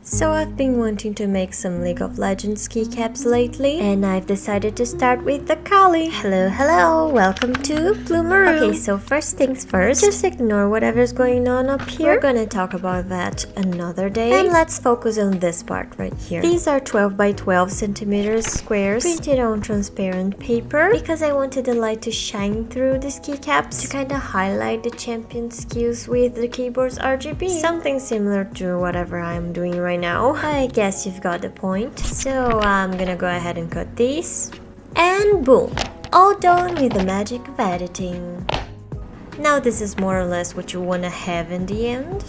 So I've been wanting to make some League of Legends keycaps lately, and I've decided to start with Akali. Hello, welcome to Bloomer. Okay, so first things first, just ignore whatever's going on up here. We're gonna talk about that another day, and let's focus on this part right here. These are 12 by 12 centimeters squares printed on transparent paper because I wanted the light to shine through these keycaps to kind of highlight the champion skills with the keyboard's RGB. Something similar to whatever I'm doing right now. I guess you've got the point. So I'm gonna go ahead and cut these. And boom! All done with the magic of editing. Now this is more or less what you wanna have in the end.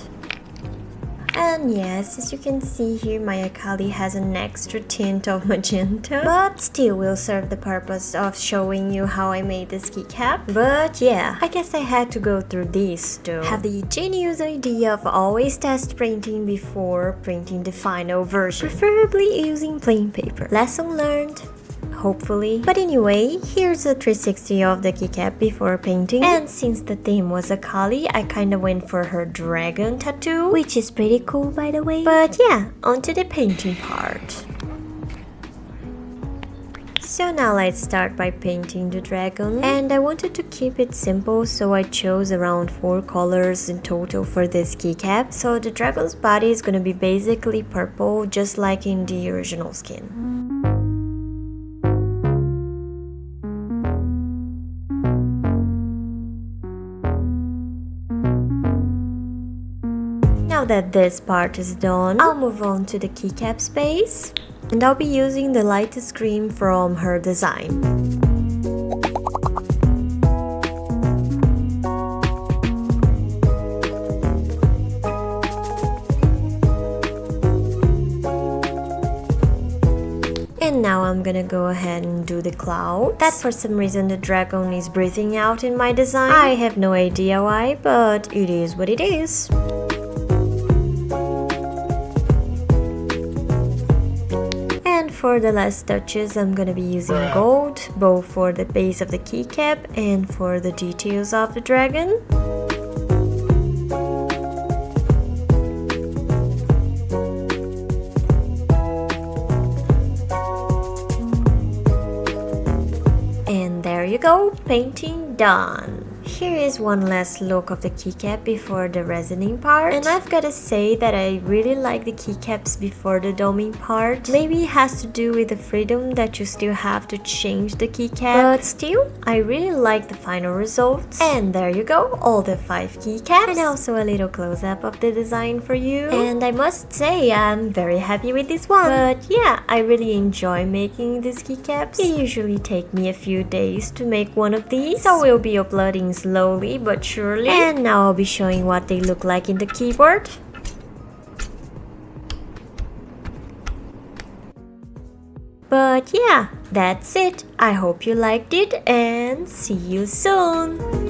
And yes, as you can see here, my Akali has an extra tint of magenta, but still will serve the purpose of showing you how I made this keycap. But yeah, I guess I had to go through this to have the genius idea of always test printing before printing the final version, preferably using plain paper. Lesson learned. Hopefully. But anyway, here's a 360 of the keycap before painting. And since the theme was Akali, I kinda went for her dragon tattoo, which is pretty cool by the way. But yeah, onto the painting part. So now let's start by painting the dragon, and I wanted to keep it simple, so I chose around 4 colors in total for this keycap. So the dragon's body is gonna be basically purple, just like in the original skin. Now that this part is done, I'll move on to the keycap space, and I'll be using the lightest green from her design. And now I'm gonna go ahead and do the clouds. That for some reason the dragon is breathing out in my design. I have no idea why, but it is what it is. For the last touches, I'm gonna be using gold, both for the base of the keycap and for the details of the dragon. And there you go, painting done. Here is one last look of the keycap before the resining part, and I've gotta say that I really like the keycaps before the doming part. Maybe it has to do with the freedom that you still have to change the keycap, but still, I really like the final results. And there you go, all the 5 keycaps, and also a little close-up of the design for you. And I must say, I'm very happy with this one. But yeah, I really enjoy making these keycaps. It usually takes me a few days to make one of these, so we'll be uploading slowly but surely. And now I'll be showing what they look like in the keyboard. But yeah, that's it. I hope you liked it and see you soon.